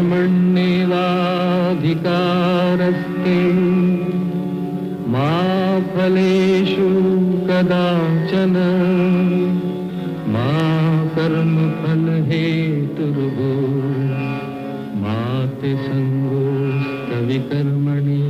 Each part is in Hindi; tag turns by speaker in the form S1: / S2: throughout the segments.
S1: कर्मण्येवाधिकारस्ते मा फलेषु कदाचन मा कर्मफलहेतुर्भूः मा ते संगोऽस्तविकर्मणि।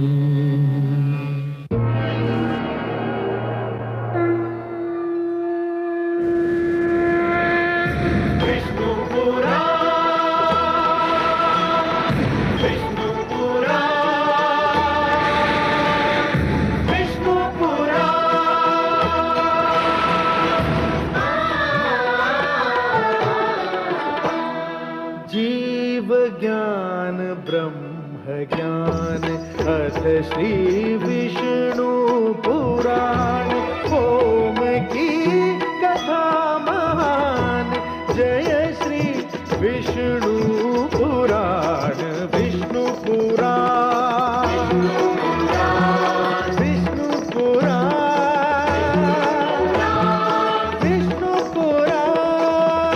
S2: ज्ञान ब्रह्म ज्ञान अथ श्री विष्णु पुराण ओम की कथा महान जय श्री विष्णु पुराण विष्णु पुराण विष्णु पुराण विष्णु पुराण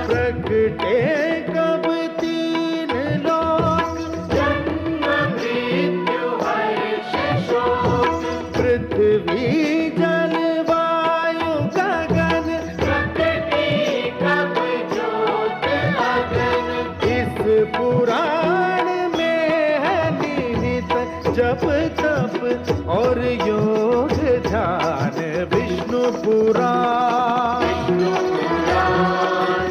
S2: प्रगटे जप तप और योग ध्यान विष्णु पुराण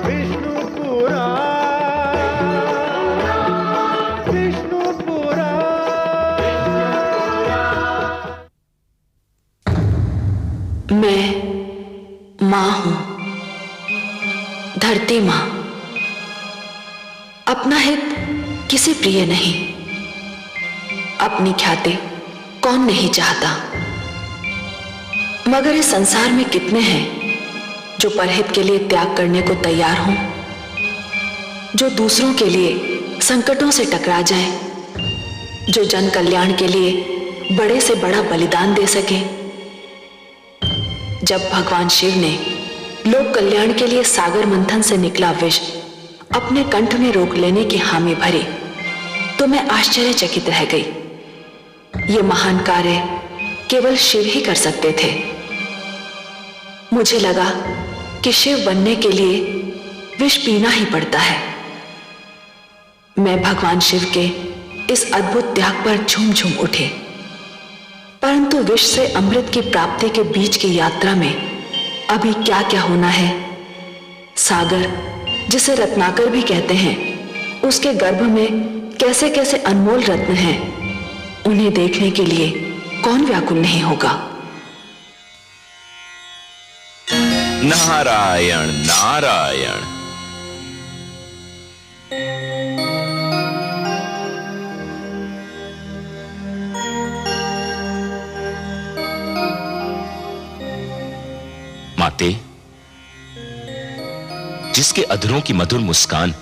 S2: विष्णु पुराण विष्णु पुराण।
S3: मैं मां हूं, धरती मां। अपना हित किसे प्रिय नहीं, अपनी ख्याति कौन नहीं चाहता, मगर इस संसार में कितने हैं जो परहित के लिए त्याग करने को तैयार हों, जो दूसरों के लिए संकटों से टकरा जाएं, जो जन कल्याण के लिए बड़े से बड़ा बलिदान दे सके। जब भगवान शिव ने लोक कल्याण के लिए सागर मंथन से निकला विष अपने कंठ में रोक लेने की हामी भरी, तो मैं आश्चर्यचकित रह गई। ये महान कार्य केवल शिव ही कर सकते थे। मुझे लगा कि शिव बनने के लिए विष पीना ही पड़ता है। मैं भगवान शिव के इस अद्भुत त्याग पर झूम झूम उठी, परंतु विष से अमृत की प्राप्ति के बीच की यात्रा में अभी क्या क्या होना है, सागर जिसे रत्नाकर भी कहते हैं, उसके गर्भ में कैसे कैसे अनमोल रत्न हैं, उन्हें देखने के लिए कौन व्याकुल नहीं होगा।
S4: नारायण नारायण। माते, जिसके अधरों की मधुर मुस्कान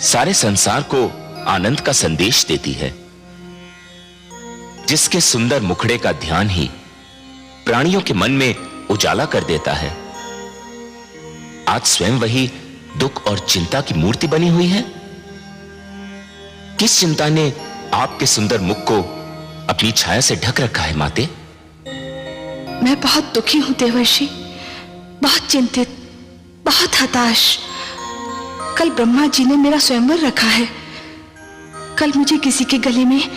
S4: सारे संसार को आनंद का संदेश देती है, जिसके सुंदर मुखड़े का ध्यान ही प्राणियों के मन में उजाला कर देता है, आज स्वयं वही दुख और चिंता की मूर्ति बनी हुई है। किस चिंता ने आपके सुंदर मुख को अपनी छाया से ढक रखा है माते?
S5: मैं बहुत दुखी हूं देवर्षि, बहुत चिंतित, बहुत हताश। कल ब्रह्मा जी ने मेरा स्वयंवर रखा है, कल मुझे किसी के गले में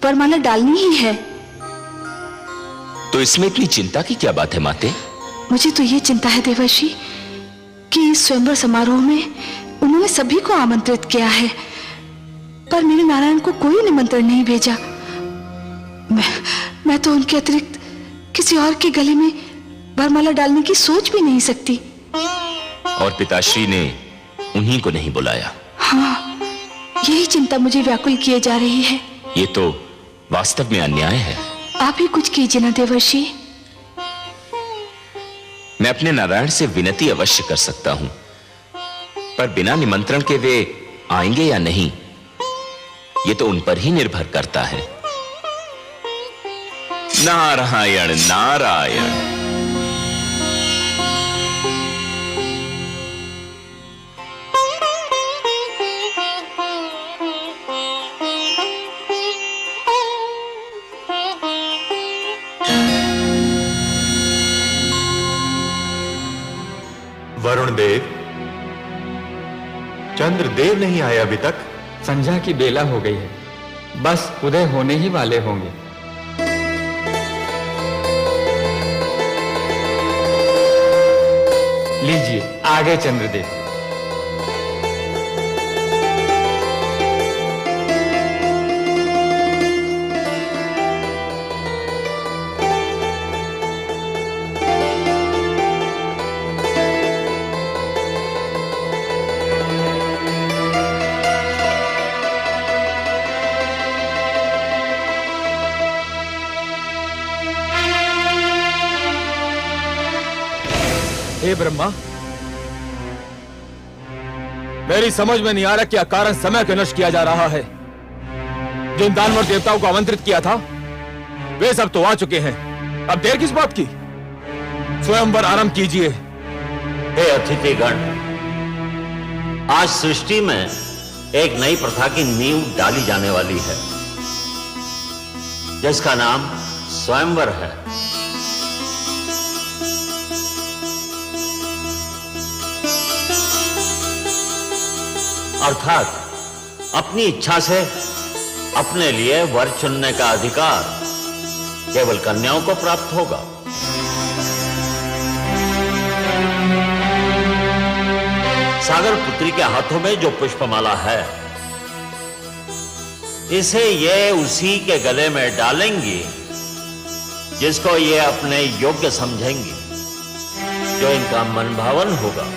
S5: वरमाला डालनी ही है।
S4: तो इसमें इतनी चिंता की क्या बात है माते?
S5: मुझे तो ये चिंता है देवर्षि कि इस स्वयंवर समारोह में उन्होंने सभी को आमंत्रित किया है, पर मेरे नारायण को कोई निमंत्रण नहीं भेजा। मैं तो उनके अतिरिक्त किसी और के गले में वरमाला डालने की सोच भी नहीं सकती।
S4: और पिताश्री ने उन्हीं को नहीं बुलाया?
S5: हाँ, यही चिंता मुझे व्याकुल किए जा रही है।
S4: ये तो वास्तव में अन्याय है।
S5: आप ही कुछ कीजिए ना देवर्षि।
S4: मैं अपने नारायण से विनती अवश्य कर सकता हूं, पर बिना निमंत्रण के वे आएंगे या नहीं, ये तो उन पर ही निर्भर करता है। नारायण नारायण।
S6: गुरुदेव, चंद्रदेव नहीं आए अभी तक।
S1: संध्या की बेला हो गई है, बस उदय होने ही वाले होंगे। लीजिए आगे चंद्रदेव।
S7: हे ब्रह्मा, मेरी समझ में नहीं आ रहा क्या कारण समय को नष्ट किया जा रहा है। जिन दानवर देवताओं को आमंत्रित किया था वे सब तो आ चुके हैं, अब देर किस बात की? स्वयंवर आरंभ कीजिए।
S8: हे अतिथिगण, आज सृष्टि में एक नई प्रथा की नींव डाली जाने वाली है, जिसका नाम स्वयंवर है। अर्थात अपनी इच्छा से अपने लिए वर चुनने का अधिकार केवल कन्याओं को प्राप्त होगा। सागर पुत्री के हाथों में जो पुष्पमाला है, इसे ये उसी के गले में डालेंगी जिसको ये अपने योग्य समझेंगी, जो इनका मनभावन होगा।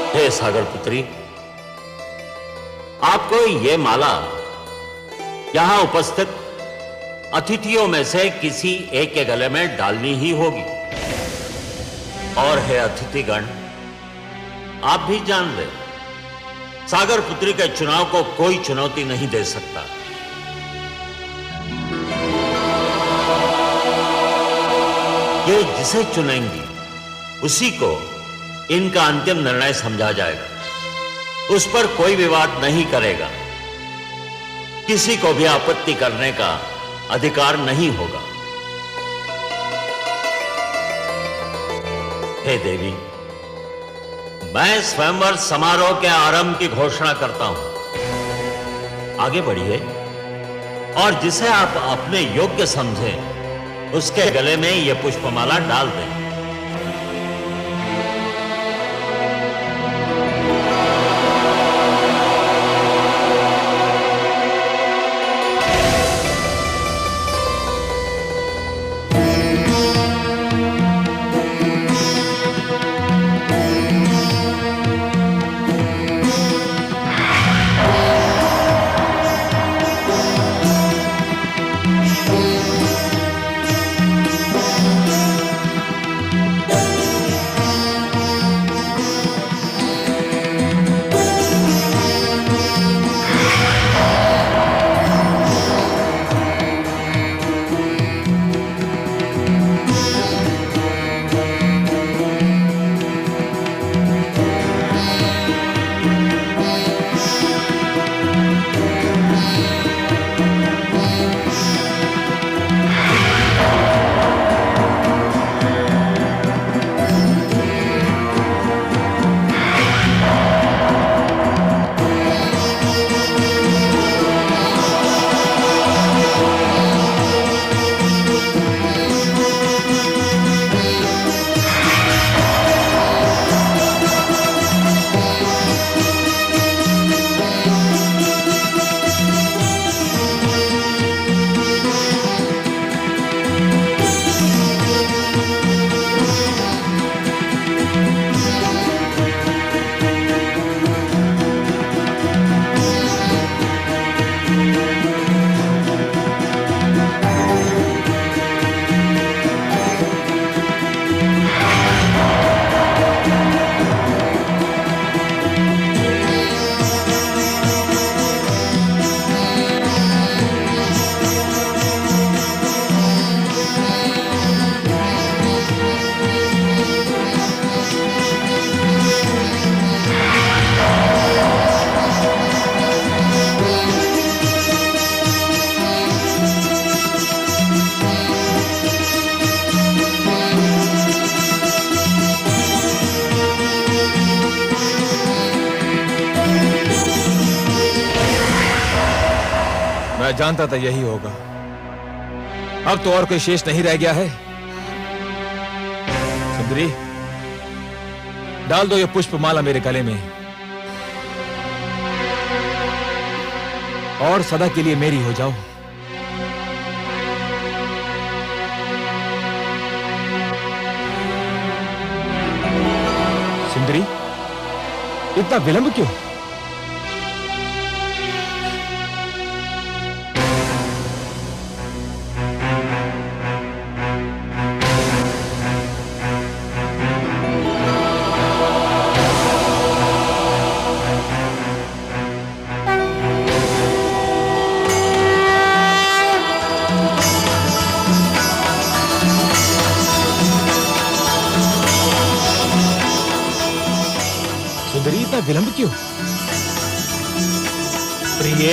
S8: हे सागर पुत्री, आपको ये माला यहां उपस्थित अतिथियों में से किसी एक के गले में डालनी ही होगी। और हे अतिथिगण, आप भी जान ले, सागर पुत्री के चुनाव को कोई चुनौती नहीं दे सकता। ये जिसे चुनेंगी उसी को इनका अंतिम निर्णय समझा जाएगा। उस पर कोई विवाद नहीं करेगा, किसी को भी आपत्ति करने का अधिकार नहीं होगा। हे देवी, मैं स्वयंवर समारोह के आरंभ की घोषणा करता हूं। आगे बढ़िए और जिसे आप अपने योग्य समझें उसके गले में यह पुष्पमाला डाल दें।
S7: मैं जानता था यही होगा। अब तो और कोई शेष नहीं रह गया है। सुंदरी, डाल दो ये पुष्पमाला मेरे गले में और सदा के लिए मेरी हो जाओ। सुंदरी, इतना विलंब क्यों? सुंदरी, इतना विलंब क्यों? प्रिय,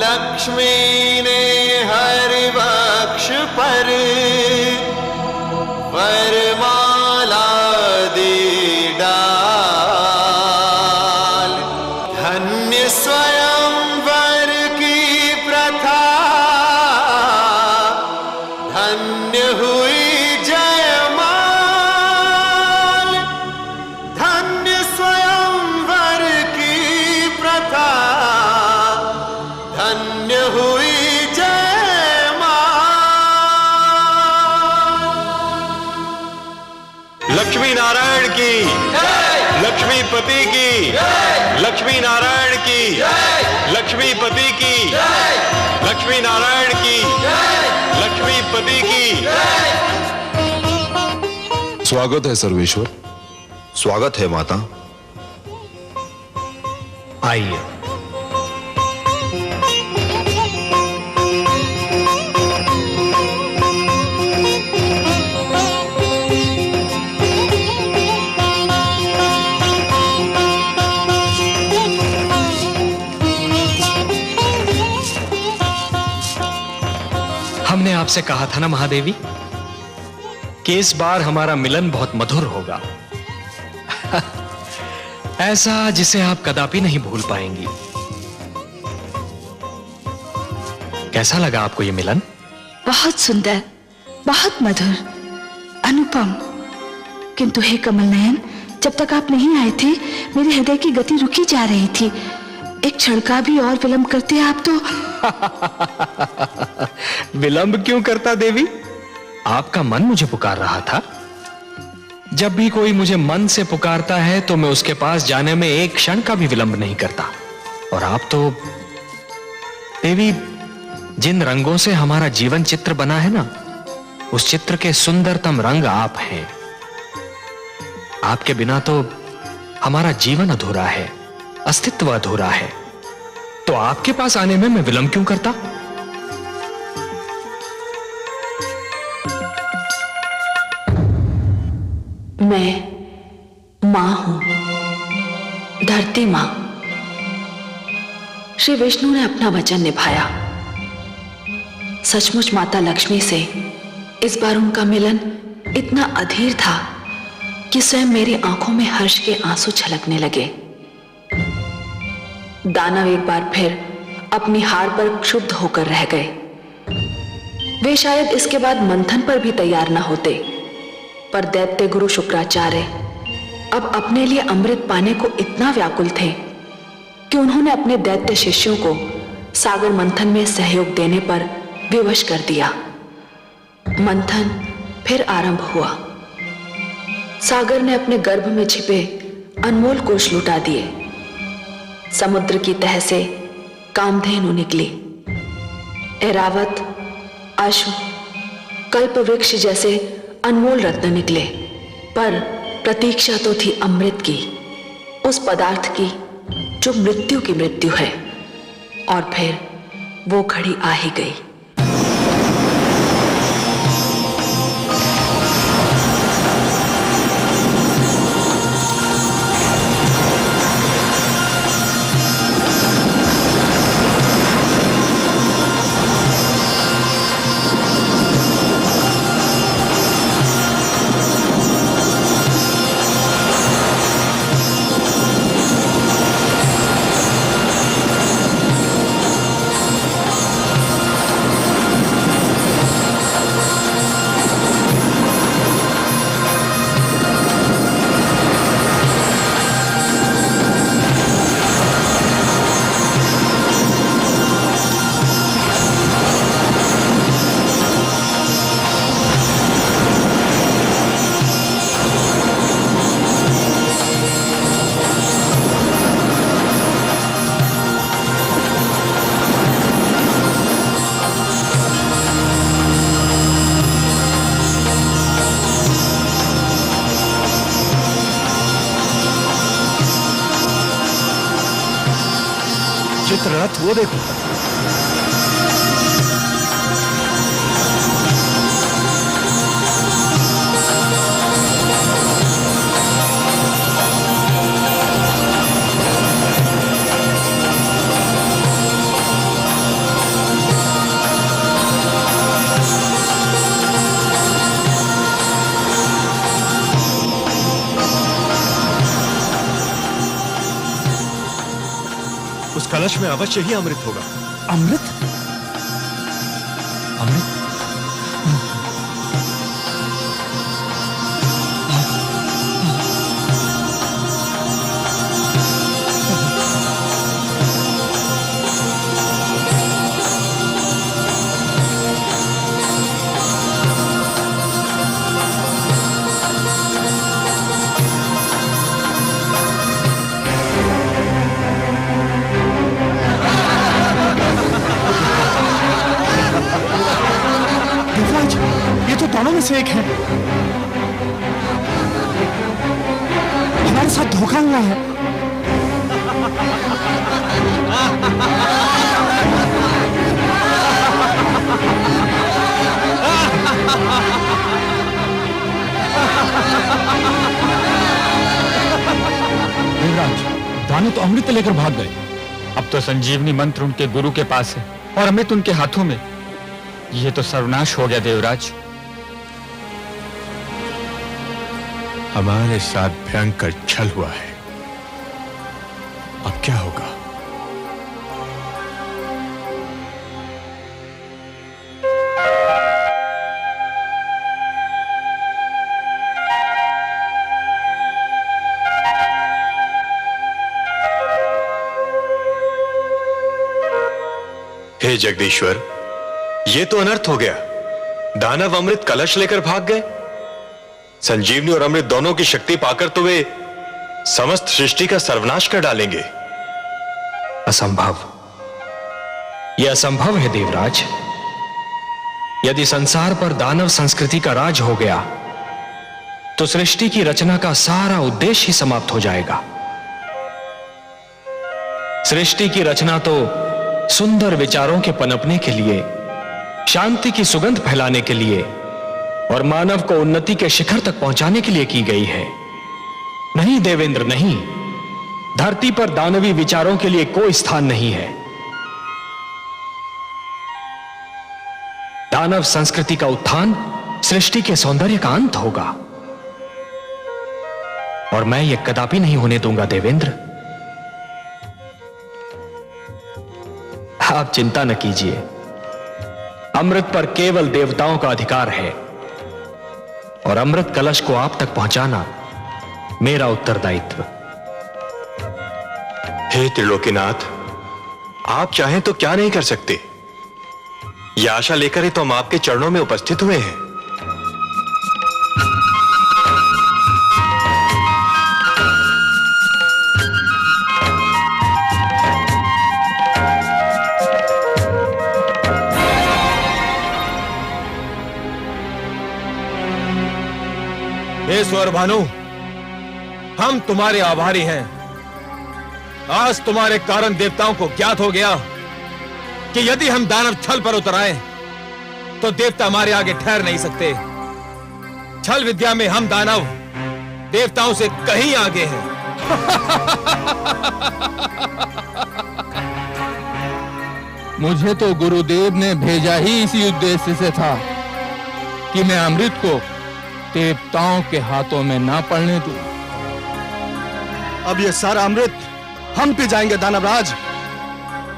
S2: लक्ष्मी ने हर वक्ष पर वरमाला दी डाल। धन्य स्वयंवर की प्रथा, धन्य हुई जयमाल। धन्य स्वयंवर की प्रथा, धन्य हुई जयमाल।
S6: लक्ष्मी नारायण की, लक्ष्मीपति की, लक्ष्मी नारायण की, लक्ष्मीपति की, लक्ष्मी नारायण की, लक्ष्मीपति की।
S9: स्वागत है सर्वेश्वर।
S10: स्वागत है माता।
S9: आइए। हमने आपसे कहा था ना महादेवी कि इस बार हमारा मिलन बहुत मधुर होगा। ऐसा जिसे आप कदापि नहीं भूल पाएंगी। कैसा लगा आपको ये मिलन?
S5: बहुत सुंदर, बहुत मधुर, अनुपम। किंतु हे कमल नयन, जब तक आप नहीं आए थे मेरे हृदय की गति रुकी जा रही थी। एक क्षण का भी और विलंब करते आप तो।
S9: विलंब क्यों करता देवी? आपका मन मुझे पुकार रहा था। जब भी कोई मुझे मन से पुकारता है तो मैं उसके पास जाने में एक क्षण का भी विलंब नहीं करता। और आप तो देवी, जिन रंगों से हमारा जीवन चित्र बना है ना, उस चित्र के सुंदरतम रंग आप हैं। आपके बिना तो हमारा जीवन अधूरा है, अस्तित्व अधूरा है। तो आपके पास आने में मैं विलंब क्यों करता?
S3: मैं मां हूं, धरती मां। श्री विष्णु ने अपना वचन निभाया। सचमुच माता लक्ष्मी से इस बार उनका मिलन इतना अधीर था कि स्वयं मेरी आंखों में हर्ष के आंसू छलकने लगे। दानव एक बार फिर अपनी हार पर क्षुब्ध होकर रह गए। वे शायद इसके बाद मंथन पर भी तैयार न होते, पर दैत्य गुरु शुक्राचार्य अब अपने लिए अमृत पाने को इतना व्याकुल थे कि उन्होंने अपने दैत्य शिष्यों को सागर मंथन में सहयोग देने पर विवश कर दिया। मंथन फिर आरंभ हुआ। सागर ने अपने गर्भ में छिपे अनमोल कोष लुटा दिए। समुद्र की तह से कामधेनु निकली। ऐरावत, अश्व, कल्प वृक्ष जैसे अनमोल रत्न निकले, पर प्रतीक्षा तो थी अमृत की, उस पदार्थ की जो मृत्यु की मृत्यु है। और फिर वो घड़ी आ ही गई।
S11: चित्ररथ वो देखो। उस कलश में अवश्य ही अमृत होगा। अमृत? अमृत? दोनों में से एक है। हमारे साथ धोखा हुआ है।
S7: देवराज, दानव तो अमृत लेकर भाग गए। अब तो संजीवनी मंत्र उनके गुरु के पास है और अमृत उनके हाथों में। यह तो सर्वनाश हो गया देवराज।
S11: हमारे साथ भयंकर छल हुआ है। अब क्या होगा?
S6: हे जगदीश्वर, ये तो अनर्थ हो गया। दानव अमृत कलश लेकर भाग गए। संजीवनी और अमृत दोनों की शक्ति पाकर तो वे समस्त सृष्टि का सर्वनाश कर डालेंगे।
S9: असंभव। यह असंभव है देवराज। यदि संसार पर दानव संस्कृति का राज हो गया तो सृष्टि की रचना का सारा उद्देश्य ही समाप्त हो जाएगा। सृष्टि की रचना तो सुंदर विचारों के पनपने के लिए, शांति की सुगंध फैलाने के लिए और मानव को उन्नति के शिखर तक पहुंचाने के लिए की गई है। नहीं देवेंद्र, नहीं। धरती पर दानवी विचारों के लिए कोई स्थान नहीं है। दानव संस्कृति का उत्थान सृष्टि के सौंदर्य का अंत होगा, और मैं यह कदापि नहीं होने दूंगा देवेंद्र। आप चिंता न कीजिए, अमृत पर केवल देवताओं का अधिकार है, और अमृत कलश को आप तक पहुंचाना मेरा उत्तरदायित्व।
S6: हे त्रिलोकीनाथ, आप चाहें तो क्या नहीं कर सकते। यह आशा लेकर ही तो हम आपके चरणों में उपस्थित हुए हैं।
S7: हे स्वर भानु, हम तुम्हारे आभारी हैं। आज तुम्हारे कारण देवताओं को ज्ञात हो गया कि यदि हम दानव छल पर उतर आए तो देवता हमारे आगे ठहर नहीं सकते। छल विद्या में हम दानव देवताओं से कहीं आगे हैं।
S11: मुझे तो गुरुदेव ने भेजा ही इसी उद्देश्य से था कि मैं अमृत को देवताओं के हाथों में ना पड़ने दूं।
S12: अब ये सारा अमृत हम पी जाएंगे दानवराज।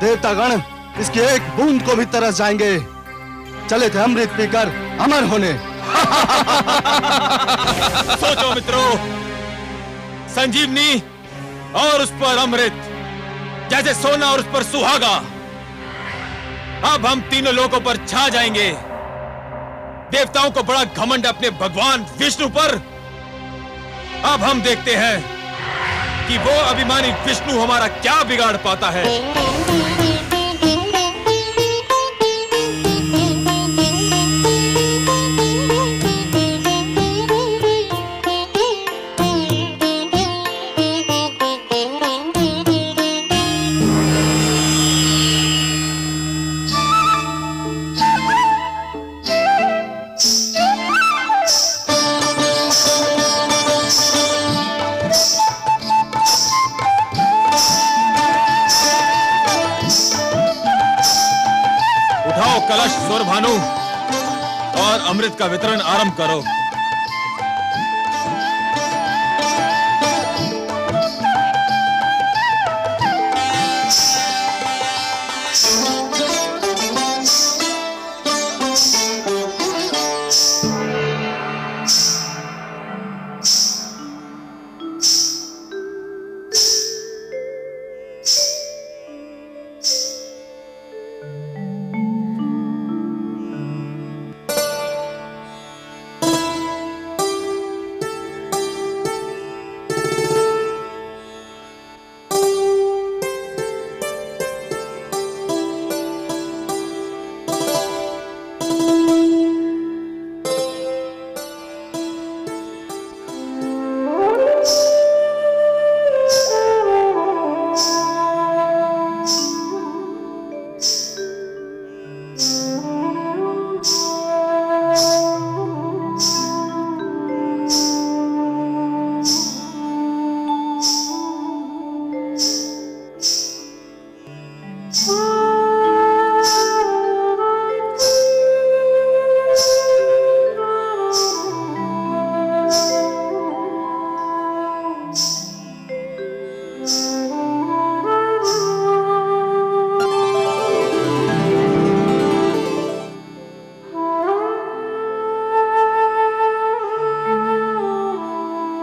S12: देवतागण इसकी एक बूंद को भी तरस जाएंगे। चले थे अमृत पीकर अमर होने।
S7: सोचो मित्रों, संजीवनी और उस पर अमृत जैसे सोना और उस पर सुहागा। अब हम तीनों लोगों पर छा जाएंगे। देवताओं को बड़ा घमंड अपने भगवान विष्णु पर। अब हम देखते हैं कि वो अभिमानी विष्णु हमारा क्या बिगाड़ पाता है। कलश स्वर भानु और अमृत का वितरण आरंभ करो।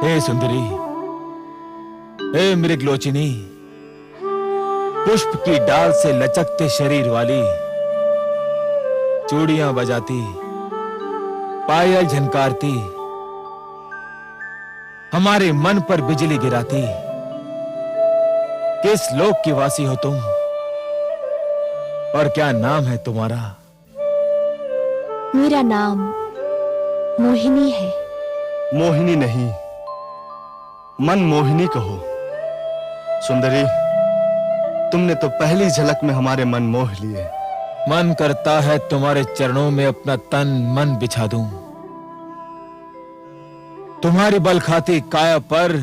S7: हे सुंदरी, हे मृगलोचिनी, पुष्प की डाल से लचकते शरीर वाली, चूड़ियां बजाती, पायल झनकारती, हमारे मन पर बिजली गिराती, किस लोक की वासी हो तुम और क्या नाम है तुम्हारा?
S13: मेरा नाम मोहिनी है।
S12: मोहिनी नहीं, मन मोहिनी कहो। सुंदरी, तुमने तो पहली झलक में हमारे मन मोह लिए।
S7: मन करता है तुम्हारे चरणों में अपना तन मन बिछा दूं, तुम्हारी बल खाती काया पर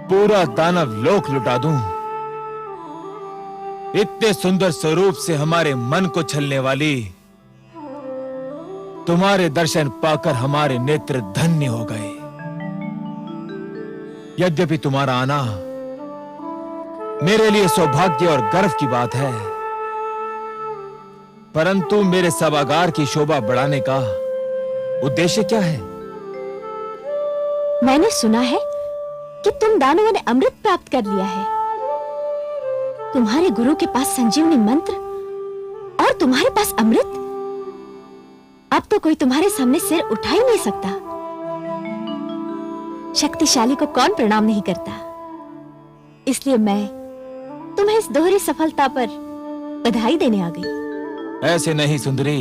S7: पूरा दानव लोक लुटा दूं। इतने सुंदर स्वरूप से हमारे मन को छलने वाली तुम्हारे दर्शन पाकर हमारे नेत्र धन्य हो गए। यद्यपि तुम्हारा आना मेरे लिए सौभाग्य और गर्व की बात है, परंतु मेरे सभागार की शोभा बढ़ाने का उद्देश्य क्या है?
S13: मैंने सुना है कि तुम दानवों ने अमृत प्राप्त कर लिया है। तुम्हारे गुरु के पास संजीवनी मंत्र और तुम्हारे पास अमृत। अब तो कोई तुम्हारे सामने सिर उठा ही नहीं सकता। शक्तिशाली को कौन प्रणाम नहीं करता। इसलिए मैं तुम्हें इस दोहरी सफलता पर बधाई देने आ गई।
S7: ऐसे नहीं सुंदरी,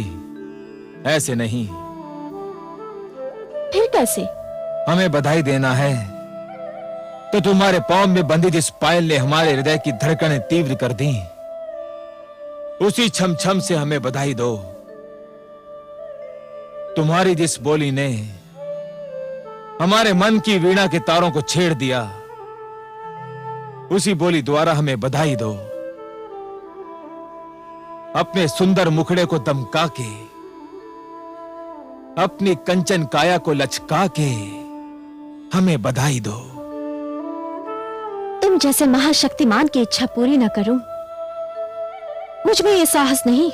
S7: ऐसे नहीं।
S13: फिर कैसे?
S7: हमें बधाई देना है तो तुम्हारे पांव में बंधी जिस पायल ने हमारे हृदय की धड़कनें तीव्र कर दी, उसी छम छम से हमें बधाई दो। तुम्हारी जिस बोली ने हमारे मन की वीणा के तारों को छेड़ दिया, उसी बोली द्वारा हमें बधाई दो। अपने सुंदर मुखड़े को दमका के, अपनी कंचन काया को लचका के हमें बधाई दो।
S13: तुम जैसे महाशक्तिमान की इच्छा पूरी न करूं, मुझ में ये साहस नहीं।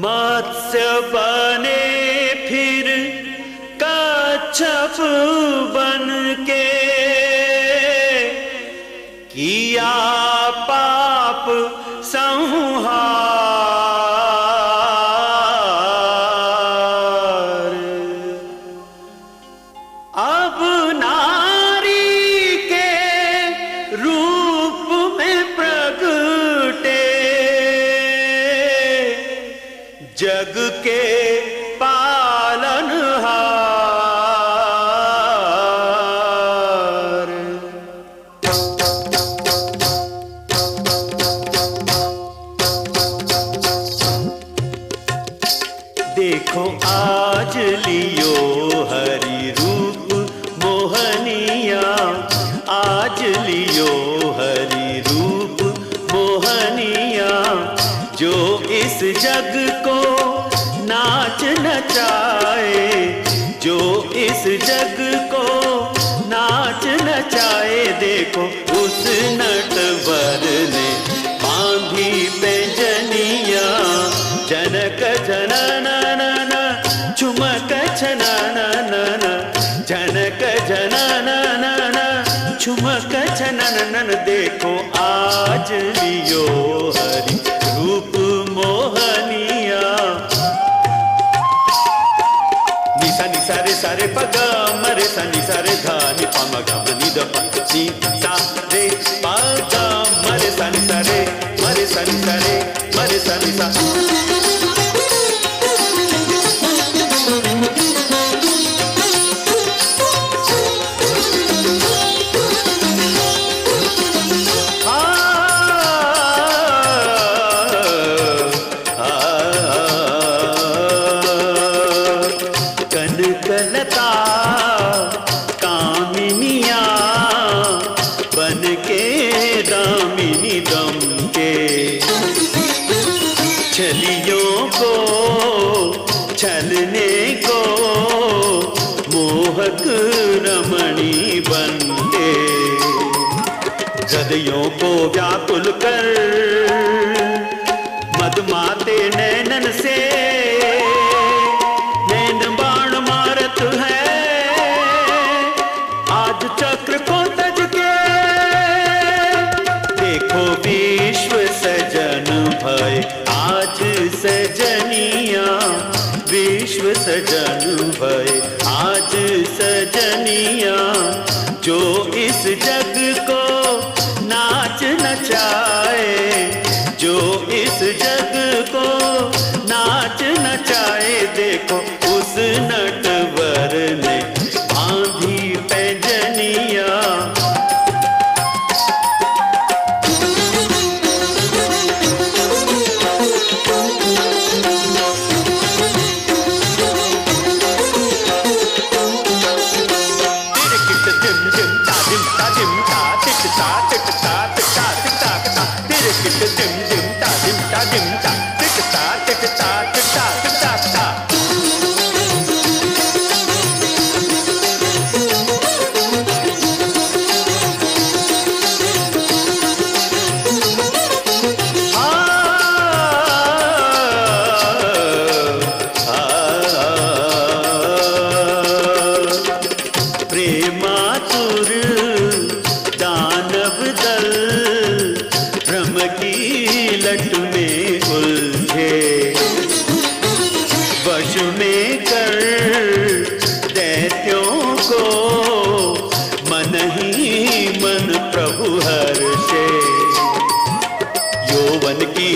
S2: मत्स्य बने फिर कच्छप बन के, किया पाप संहार। अब नारी के रूप में प्रगटे, जग के पालनहार। देखो आज लियो हरि रूप मोहनिया, आज लियो हरि रूप मोहनिया, जो इस जग को नाच नचाए, जो इस जग को नाच नचाए। देखो उस नटवर ने बांधी पैंजनिया, जनक जननन झुमक छननन, जनक जननन झुमक छननन। देखो आज लियो हरि रूप मोहनिया। निसा निसा रे सारे पग मरे सा निसा रे धा नि प म ग म नि द प नि सा रे पग मरे सा निसा रे मरे सा निसा रे मरे सा निसा। कनकलता कामिनिया बन के दामिनी दम के, छलियों को छलने को मोहक रमणी बन के, हृदयों को व्याकुल कर मदमाते नैनन से नैन बाण मारत है। आज चक्र को तज के देखो विश्व सजन आज सजनिया विश्व सजन भय आज सजनिया जो इस जग को नाच नचाए जो इस जग को नाच नचाए देखो उस नटवर ने बांधी पैंजनिया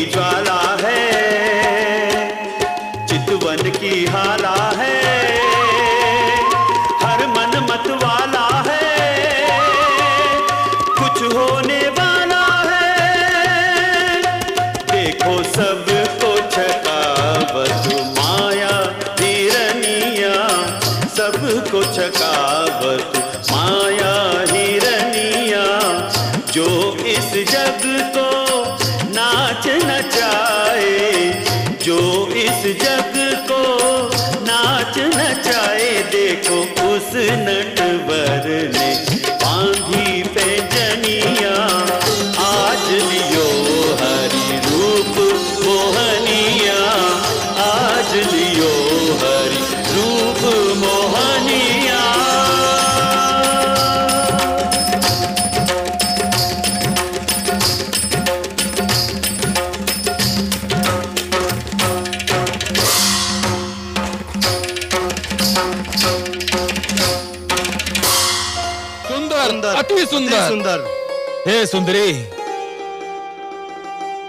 S2: ज्वाला है चितवन की हाला है हर मन मत वाला है कुछ होने वाला है देखो सबको छकावत माया हिरनिया सबको छकावत माया हिरनिया जो इस जग को नाच नचाए जो इस जग को नाच नचाए देखो उस नटवर ने बांधी पैंजनिया आज लियो हरि रूप मोहनिया आज लियो हरि रूप मोहनिया
S11: अति सुंदर।
S7: हे सुंदरी,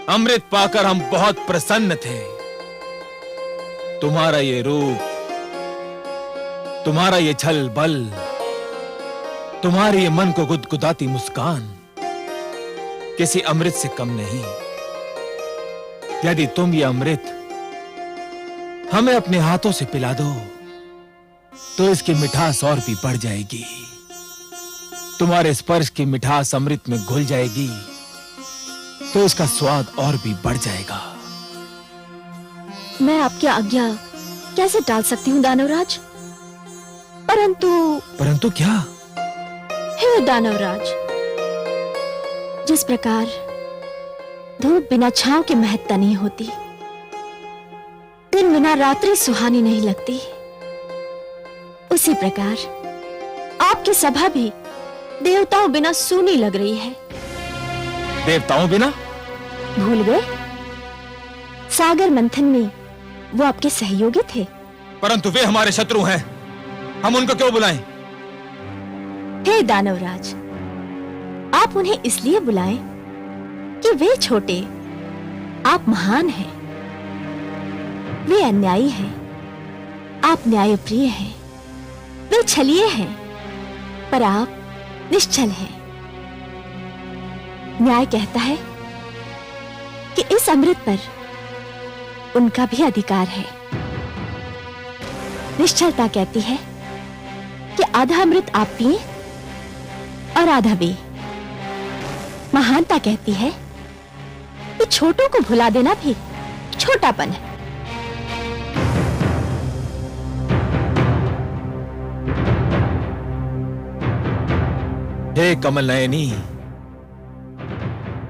S7: अमृत पाकर हम बहुत प्रसन्न थे। तुम्हारा ये रूप, तुम्हारा ये छल बल, तुम्हारी ये मन को गुदगुदाती मुस्कान किसी अमृत से कम नहीं। यदि तुम ये अमृत हमें अपने हाथों से पिला दो तो इसकी मिठास और भी बढ़ जाएगी। तुम्हारे स्पर्श की मिठास अमृत में घुल जाएगी तो इसका स्वाद और भी बढ़ जाएगा।
S13: मैं आपकी आज्ञा कैसे टाल सकती हूँ दानवराज?
S7: परंतु क्या?
S13: हे दानवराज, जिस प्रकार धूप बिना छांव के महकता नहीं होती, दिन बिना रात्रि सुहानी नहीं लगती, उसी प्रकार आपकी सभा भी देवताओं बिना सूनी लग रही है।
S7: देवताओं बिना?
S13: भूल गए? सागर मंथन में वो आपके सहयोगी थे।
S7: परंतु वे हमारे शत्रु हैं, हम उनको क्यों बुलाएं?
S13: हे दानवराज, आप उन्हें इसलिए बुलाएं कि वे छोटे, आप महान हैं। वे अन्यायी हैं, आप न्यायप्रिय हैं। वे छलिए हैं, पर आप निश्चल है। न्याय कहता है कि इस अमृत पर उनका भी अधिकार है। निश्चलता कहती है कि आधा अमृत आप पिए और आधा वे। महानता कहती है कि छोटों को भुला देना भी छोटापन है।
S7: हे कमल नयनी,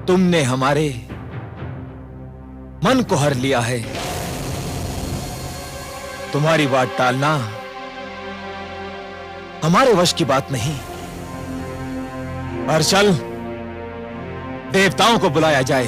S7: तुमने हमारे मन को हर लिया है। तुम्हारी बात टालना हमारे वश की बात नहीं। पर चल, देवताओं को बुलाया जाए।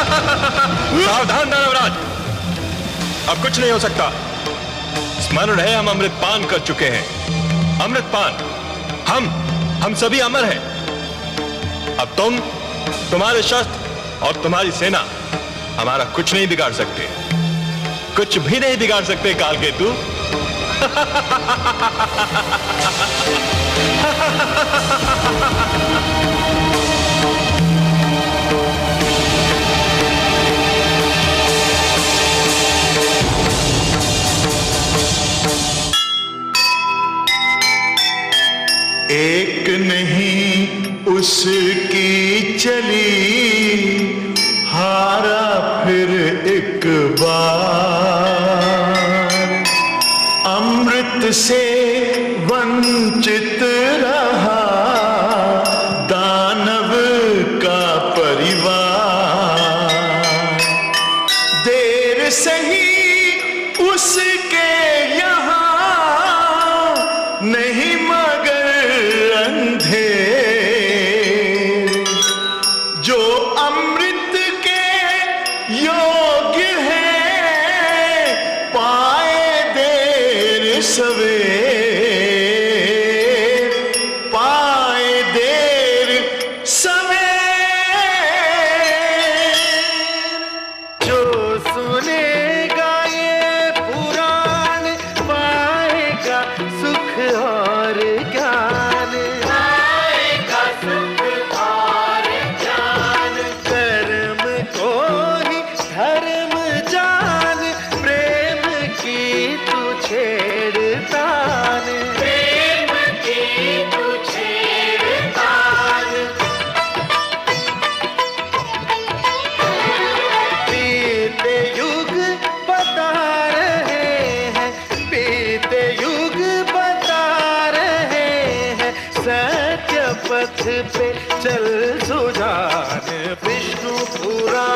S6: सावधान दानवराज, अब कुछ नहीं हो सकता। स्मरण है हम अमृतपान कर चुके हैं। अमृतपान, हम सभी अमर हैं। अब तुम, तुम्हारे शस्त्र और तुम्हारी सेना हमारा कुछ नहीं बिगाड़ सकते, कुछ भी नहीं बिगाड़ सकते कालकेतु।
S2: एक नहीं उसकी चली, हारा फिर एक बार। अमृत से वंचित रहा दानव का परिवार। देर सही उसके यहाँ नहीं मगर अंधेर, जो अमृत के योग्य है पाए देर सवेर, पाए देर सवेर। जो सुनेगा ये पुराण पाएगा सुख और ज्ञान, पाएगा सुख और ज्ञान। कर्म को ही धर्म जान, प्रेम की तू छेड़तान, प्रेम की तू छेड़तान। बीते युग बता रहे हैं, बीते युग बता रहे हैं, सत्य पथ पे चल सुजान। विष्णु पुराण